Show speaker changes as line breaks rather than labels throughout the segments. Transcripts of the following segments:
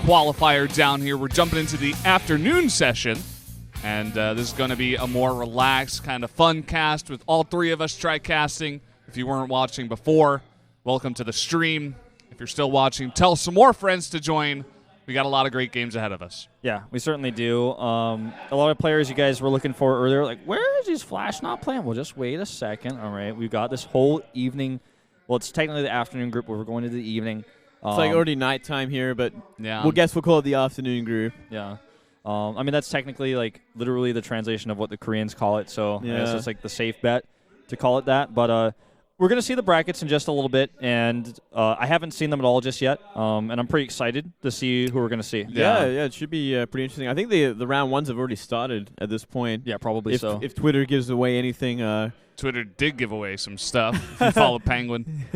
qualifier down here. We're jumping into the afternoon session, and this is going to be a more relaxed, kind of fun cast with all three of us try-casting. If you weren't watching before, welcome to the stream. If you're still watching, tell some more friends to join. We got a lot of great games ahead of us.
Yeah, we certainly do. A lot of players you guys were looking for earlier, like, where is these Flash not playing? Well, just wait a second. All right, we've got this whole evening. Well, it's technically the afternoon group, but we're going to the evening.
It's like already nighttime here, but
yeah.
we'll call it the afternoon group.
Yeah. I mean, that's technically, like, literally the translation of what the Koreans call it, so I guess it's like the safe bet to call it that. But we're going to see the brackets in just a little bit, and I haven't seen them at all just yet, and I'm pretty excited to see who we're going to see.
Yeah, it should be pretty interesting. I think the round ones have already started at this point.
Yeah, probably so.
If Twitter gives away anything.
Twitter did give away some stuff. If you follow Penguin.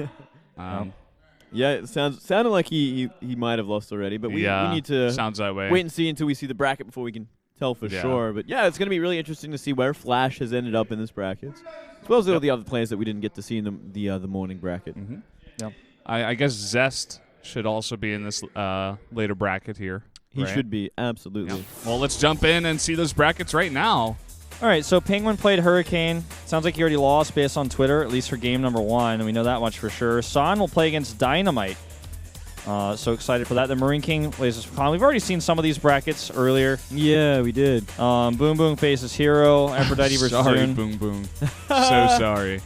Yeah, it sounded like he might have lost already, but we need to
sounds that way.
Wait and see until we see the bracket before we can tell for sure. But yeah, it's going to be really interesting to see where Flash has ended up in this bracket, as well as all the other players that we didn't get to see in the morning bracket.
Mm-hmm. Yeah, I guess Zest should also be in this later bracket here.
He should be, absolutely.
Yeah. Well, let's jump in and see those brackets right now.
All right, so Penguin played Hurricane. Sounds like he already lost based on Twitter, at least for game number 1, and we know that much for sure. San will play against Dynamite. So excited for that. The Marine King plays as Con. We've already seen some of these brackets earlier.
Yeah, we did.
BoongBoong faces Hero. Aphrodite versus
Sorry,
Zune.
BoongBoong. So sorry.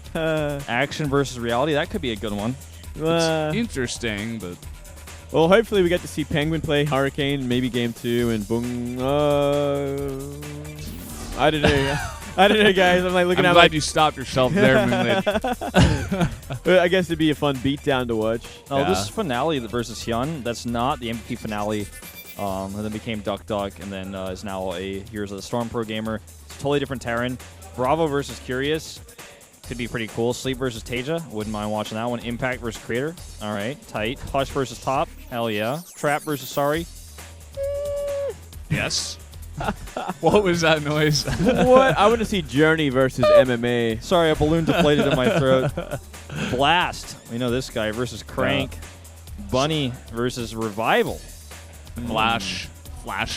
Action versus Reality. That could be a good one.
It's interesting, but...
Well, hopefully we get to see Penguin play Hurricane, maybe game 2, and Boong... I don't know. I don't know, guys. I'm like looking at.
I'm glad you stopped yourself there, Moonlit.
I guess it'd be a fun beatdown to watch.
Oh, this is Finale versus Hyun. That's not the MVP Finale. And then became Duck Duck, and then is now a Heroes of the Storm pro gamer. It's a totally different Terran. Bravo versus Curious. Could be pretty cool. Sleep versus Taja. Wouldn't mind watching that one. Impact versus Creator. All right. Tight. Hush versus Top. Hell yeah. Trap versus Sorry.
Yes. What was that noise?
What? I want to see Journey versus MMA.
Sorry, a balloon deflated in my throat. Blast. We know this guy versus Crank. Bunny versus Revival.
Flash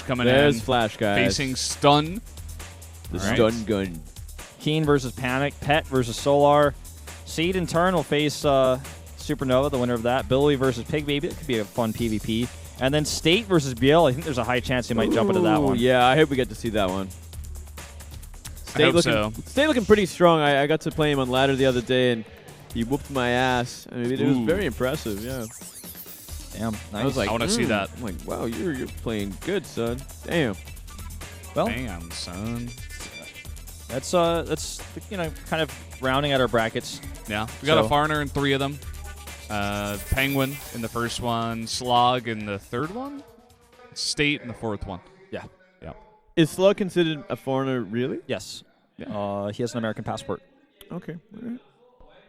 coming
There's
in.
Flash, guys.
Facing Stun.
The Stun Gun.
Keen versus Panic. Pet versus Solar. Seed in turn will face Supernova, the winner of that. Billy versus Pig Baby. That could be a fun PvP. And then State versus BL. I think there's a high chance he might jump into that one.
Yeah, I hope we get to see that one. State looking pretty strong. I got to play him on ladder the other day, and he whooped my ass. I mean, it was very impressive. Yeah.
Damn. Nice.
I was like, I want to see that.
I'm like, wow, you're playing good, son. Damn.
Well,
damn, son.
That's kind of rounding out our brackets.
Yeah, we got a foreigner in 3 of them. Penguin in the first one, Slog in the third one, State in the 4th one.
Yeah.
Is Slug considered a foreigner, really?
Yes.
Yeah.
He has an American passport.
Okay. All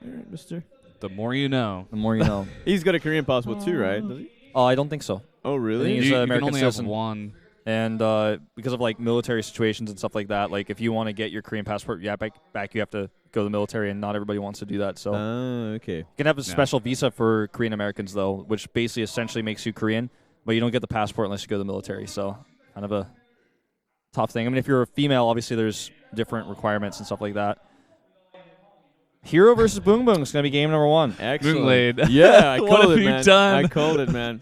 right, mister.
The more you know.
The more you know.
He's got a Korean passport too, right? Does he?
I don't think so.
Oh, really?
He's an American
can only
citizen.
have one.
And because of like military situations and stuff like that, like if you want to get your Korean passport back, you have to go to the military, and not everybody wants to do that. So
okay.
You can have a special visa for Korean Americans though, which basically essentially makes you Korean, but you don't get the passport unless you go to the military. So kind of a tough thing. I mean, if you're a female, obviously there's different requirements and stuff like that. Hero versus BoongBoong is going to be game number 1.
Excellent. Yeah, I called it, man.
Done?
I called it, man.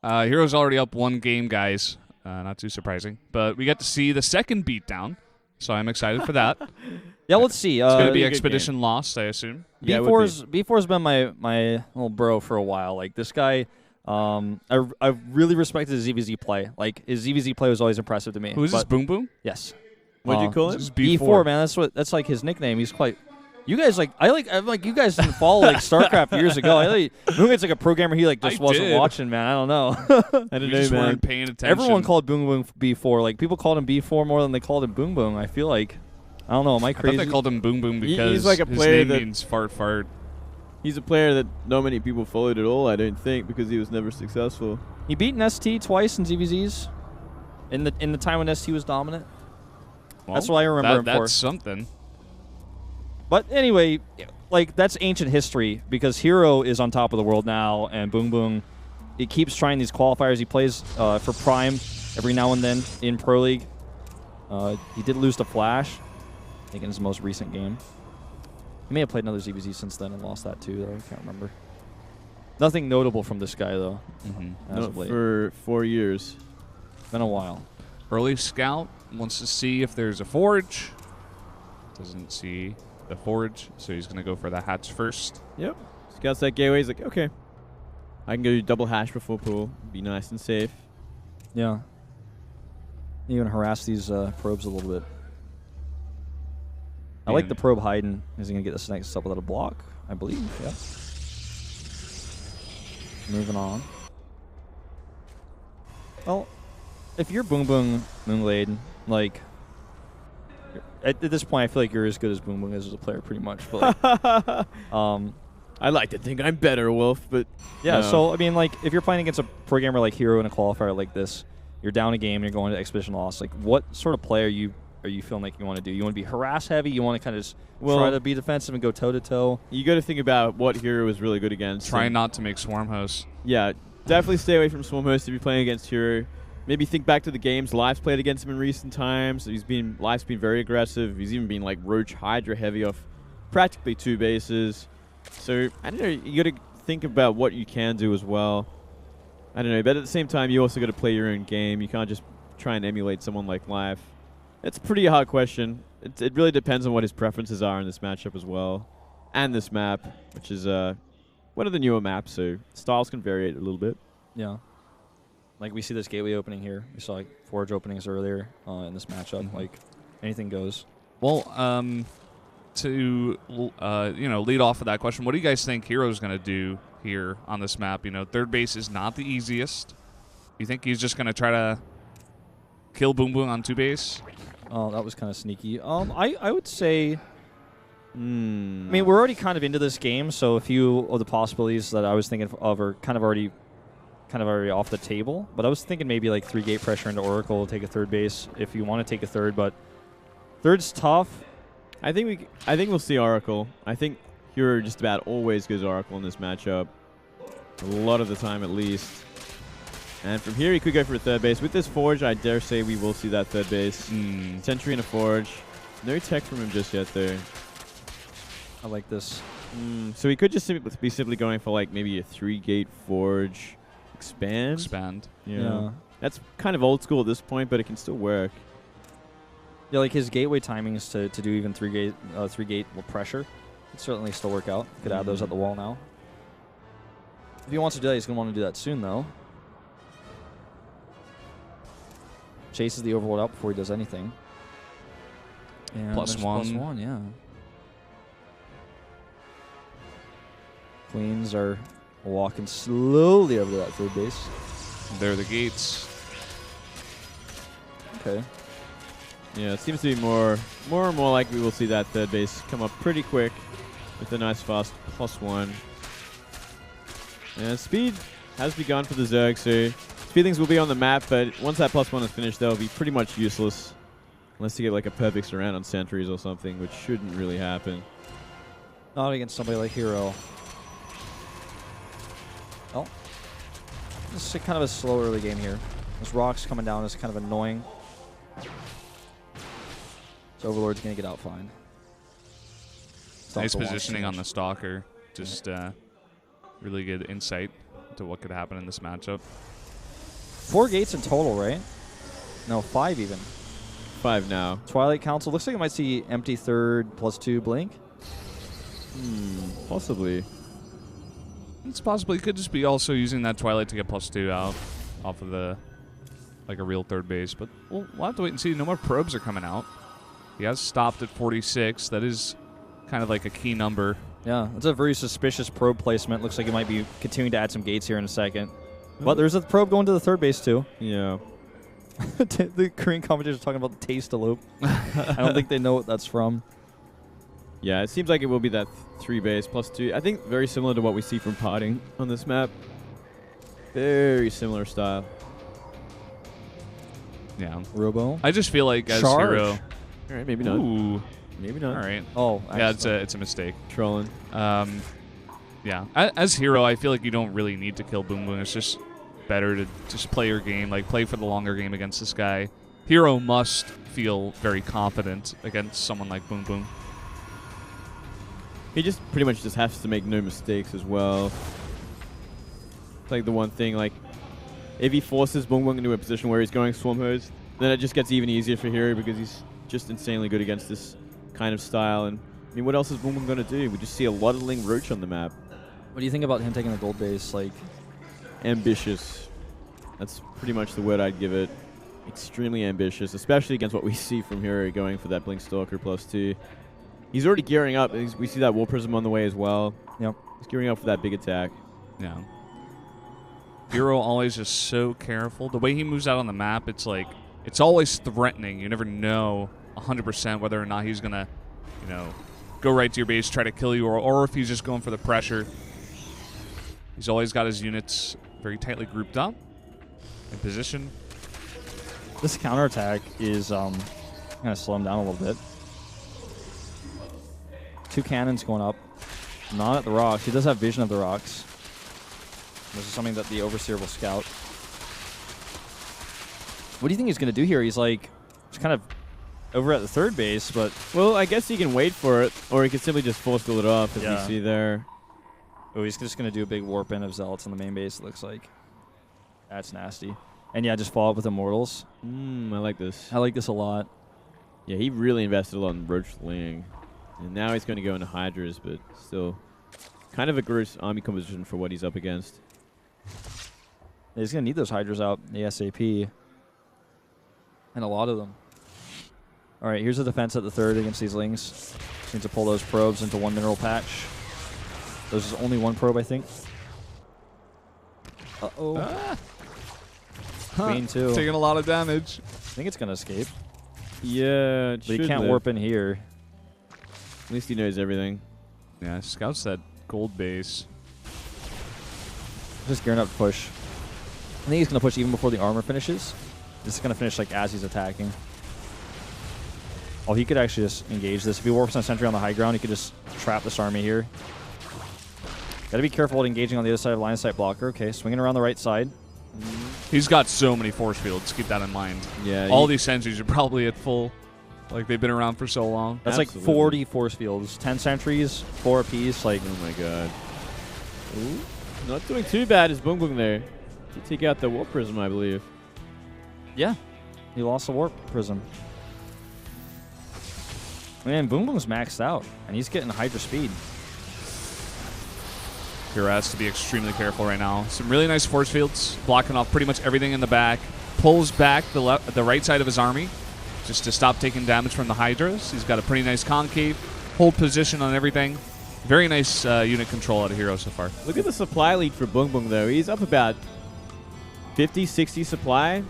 Hero's already up 1 game, guys. Not too surprising. But we get to see the second beatdown, so I'm excited for that.
Yeah, let's see.
It's going to be Expedition Lost, I assume.
Yeah, B4's been my little bro for a while. Like, this guy, I really respected his ZVZ play. Like, his ZVZ play was always impressive to me.
Who is this, BoongBoong?
Yes.
What'd you call it?
B4, man. That's like his nickname. He's quite... You guys you guys didn't follow like Starcraft years ago. BoongBoong's like a programmer. He just wasn't watching, man. I don't know.
I didn't
know,
man.
Weren't paying attention.
Everyone called BoongBoong B4. Like people called him B4 more than they called him BoongBoong. I feel like, I don't know. Am I crazy?
I thought they called him BoongBoong because
he's like a player
his name means fart fart.
He's a player that not many people followed at all. I don't think because he was never successful.
He beat an ST twice in ZVZs. In the time when ST was dominant.
Well,
that's what I remember him for.
That's something.
But anyway, like that's ancient history because Hero is on top of the world now, and BoongBoong he keeps trying these qualifiers. He plays for Prime every now and then in Pro League. He did lose to Flash, I think in his most recent game. He may have played another ZBZ since then and lost that too, though. I can't remember. Nothing notable from this guy, though.
No, for 4 years.
Been a while.
Early scout wants to see if there's a forge. Doesn't see the forge, so he's going to go for the hatch first.
Yep. Scouts that gateway. He's like, okay, I can go double hash before pool. Be nice and safe.
Yeah. Even harass these probes a little bit. I like the probe hiding. Is he going to get this next up without a block? I believe, yeah. Moving on. Well, if you're BBoongBBoong, like, at this point, I feel like you're as good as BBoongBBoong is as a player, pretty much. But like,
I like to think I'm better, Wolf, but
yeah.
no.
So I mean, like, if you're playing against a pro gamer like Hero in a qualifier like this, you're down a game, and you're going to expedition loss. Like, what sort of player are you feeling like you want to do? You want to be harass heavy? You want to kind of just try to be defensive and go toe to toe?
You got to think about what Hero is really good against.
Try not to make Swarm hosts.
Yeah, definitely stay away from Swarm hosts if you're playing against Hero. Maybe think back to the games Life's played against him in recent times. Life's been very aggressive. He's even been like Roach Hydra heavy off practically 2 bases. So I don't know. You got to think about what you can do as well. I don't know, but at the same time, you also got to play your own game. You can't just try and emulate someone like Life. It's a pretty hard question. It really depends on what his preferences are in this matchup as well, and this map, which is one of the newer maps, so styles can vary a little bit.
Yeah. Like, we see this gateway opening here. We saw, like, forge openings earlier in this matchup. Like, anything goes.
Well, to lead off of that question, what do you guys think Hero's going to do here on this map? You know, third base is not the easiest. You think he's just going to try to kill BBoongBBoong on 2 base?
Oh, that was kind of sneaky. I would say, I mean, we're already kind of into this game, so a few of the possibilities that I was thinking of are kind of already off the table. But I was thinking maybe like 3 gate pressure into Oracle, take a third base if you want to take a third. But third's tough.
I think we'll see Oracle. I think Hero just about always goes Oracle in this matchup, a lot of the time at least. And from here, he could go for a third base. With this Forge, I dare say we will see that third base. Sentry and a Forge. No tech from him just yet, though.
I like this.
So he could just be simply going for like maybe a 3-gate Forge expand.
Yeah.
That's kind of old school at this point, but it can still work.
Yeah, like his gateway timings to do even 3-gate pressure could certainly still work out. Could add those at the wall now. If he wants to do that, he's going to want to do that soon, though. Chases the overload out before he does anything. And
+1.
+1, yeah. Queens are walking slowly over to that third base.
There are the gates.
Okay.
Yeah, it seems to be more and more likely we'll see that third base come up pretty quick with a nice fast +1. And speed has begun for the Zerg, so feelings will be on the map, but once that +1 is finished, they'll be pretty much useless. Unless you get like a perfect surround on sentries or something, which shouldn't really happen.
Not against somebody like Hero. Oh. This is kind of a slow early game here. This Rock's coming down is kind of annoying. So Overlord's going to get out fine.
Nice positioning on the Stalker. Just really good insight to what could happen in this matchup.
4 gates in total, right? No, 5 even.
5 now.
Twilight Council. Looks like I might see empty third +2 blink.
Possibly.
It's possible. He could just be also using that Twilight to get +2 out off of the like a real third base. But we'll have to wait and see. No more probes are coming out. He has stopped at 46. That is kind of like a key number.
Yeah, it's a very suspicious probe placement. Looks like he might be continuing to add some gates here in a second. But there's a probe going to the third base, too.
Yeah.
The Korean commentators are talking about the taste-a-loop. I don't think they know what that's from.
Yeah, it seems like it will be that 3 base +2. I think very similar to what we see from Potting on this map. Very similar style.
Yeah.
Robo.
I just feel like as
Charge.
Hero.
All right, maybe not.
Ooh.
Maybe not.
All right.
Oh,
Yeah, it's a mistake.
Trolling.
Yeah. As Hero, I feel like you don't really need to kill BBoongBBoong. It's just better to just play your game, like play for the longer game against this guy. Hero must feel very confident against someone like BBoongBBoong.
He just pretty much just has to make no mistakes as well. It's like the one thing, like, if he forces BBoongBBoong into a position where he's going Swarm Hose, then it just gets even easier for Hero because he's just insanely good against this kind of style. And I mean, what else is BBoongBBoong going to do? We just see a lot of Ling Roach on the map.
What do you think about him taking the gold base? Like,
ambitious. That's pretty much the word I'd give it. Extremely ambitious, especially against what we see from Hero going for that Blink Stalker +2. He's already gearing up. We see that Wall Prism on the way as well.
Yep.
He's gearing up for that big attack.
Yeah. Hero always just so careful. The way he moves out on the map, it's like, it's always threatening. You never know 100% whether or not he's going to, you know, go right to your base, try to kill you, or if he's just going for the pressure. He's always got his units very tightly grouped up in position.
This counterattack is going to slow him down a little bit. 2 cannons going up. Not at the rocks. He does have vision of the rocks. This is something that the Overseer will scout. What do you think he's going to do here? He's like, just kind of over at the third base, but...
Well, I guess he can wait for it, or he can simply just force fill it off, as
Yeah.
we see there.
Oh, he's just going to do a big warp in of Zealots on the main base, it looks like. That's nasty. And yeah, just follow up with Immortals.
I like this.
I like this a lot.
Yeah, he really invested a lot in Roach Ling. And now he's going to go into Hydras, but still kind of a gross army composition for what he's up against.
Yeah, he's going to need those Hydras out ASAP. And a lot of them. All right, here's the defense at the third against these Lings. Just needs to pull those probes into 1 mineral patch. There's only 1 probe, I think. Uh-oh.
Ah.
Queen, too.
Taking a lot of damage.
I think it's going to escape.
Yeah, it
But he
should
can't
live.
warp in here.
At least he knows everything.
Yeah, scouts that gold base.
Just gearing up to push. I think he's going to push even before the armor finishes. This is going to finish like as he's attacking. Oh, he could actually just engage this. If he warps on a sentry on the high ground, he could just trap this army here. Got to be careful with engaging on the other side of line of sight blocker. Okay, swinging around the right side.
He's got so many force fields. Keep that in mind.
Yeah.
All these sentries are probably at full. Like, they've been around for so long.
That's
Absolutely.
like 40 force fields. 10 sentries, 4 apiece. Like,
Oh my god. Ooh, not doing too bad as BBoongBBoong there. He take out the Warp Prism, I believe.
yeah, he lost the warp prism. Man, BBoongBBoong's maxed out, and he's getting Hydra speed.
Hero has to be extremely careful right now. Some really nice force fields, blocking off pretty much everything in the back. Pulls back the right side of his army just to stop taking damage from the Hydras. He's got a pretty nice concave, hold position on everything. Very nice unit control out of Hero so far.
Look at the supply lead for BBoongBBoong, though. He's up about 50, 60 supply.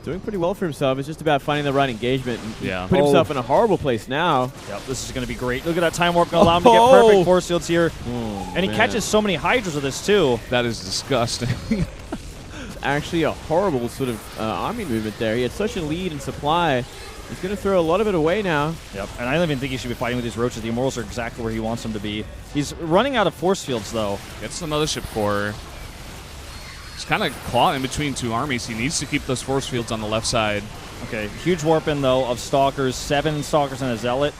Doing pretty well for himself. It's just about finding the right engagement. And
Yeah.
put himself in a horrible place now.
Yep, this is going to be great. Look at that time warp. Going to allow him to get perfect force fields here.
Oh,
And he
man.
catches so many Hydras with this, too.
That is disgusting.
It's actually a horrible sort of army movement there. He had such a lead in supply. He's going to throw a lot of it away now.
Yep, and I don't even think he should be fighting with these roaches. The Immortals are exactly where he wants them to be. He's running out of force fields, though.
Gets the Mothership Core. He's kind of caught in between 2 armies. He needs to keep those force fields on the left side.
Okay, huge warp in, though, of Stalkers. 7 Stalkers and a Zealot.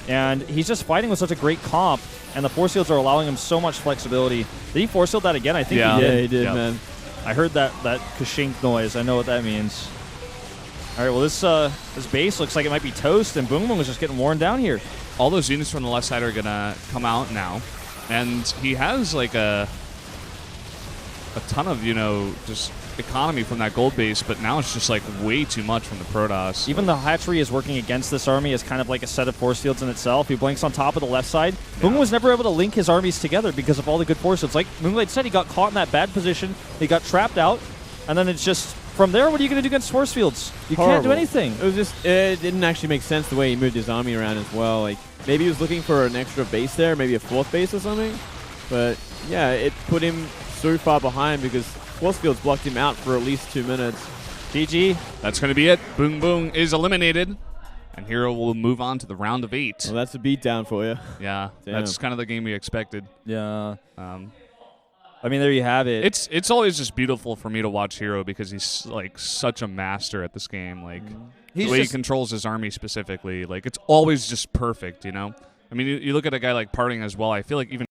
And he's just fighting with such a great comp, and the force fields are allowing him so much flexibility. Did he force field that again? I think
Yeah.
he did.
Yeah, he did,
Yep.
man.
I heard that kashink noise. I know what that means. All right, well, this base looks like it might be toast, and BBoongBBoong is just getting worn down here.
All those units from the left side are going to come out now. And he has like a ton of, just economy from that gold base, but now it's just like way too much from the Protoss.
Even the hatchery is working against this army as kind of like a set of force fields in itself. He blanks on top of the left side. BBoongBBoong was never able to link his armies together because of all the good force fields. Like Moonlight said, he got caught in that bad position. He got trapped out, and then it's just from there. What are you going to do against force fields? You can't do
Horrible.
anything.
It was just, it didn't actually make sense the way he moved his army around as well. Like, maybe he was looking for an extra base there, maybe a 4th base or something. But yeah, it put him so far behind because force fields blocked him out for at least 2 minutes.
GG.
That's going to be it. BBoongBBoong is eliminated, and Hero will move on to the round of 8.
Well, that's a beatdown for you.
Yeah,
Damn.
that's kind of the game we expected.
Yeah. I mean, there you have it.
It's always just beautiful for me to watch Hero because he's like such a master at this game. Like the way he controls his army specifically, like it's always just perfect. You know, I mean, you look at a guy like Parting as well. I feel like even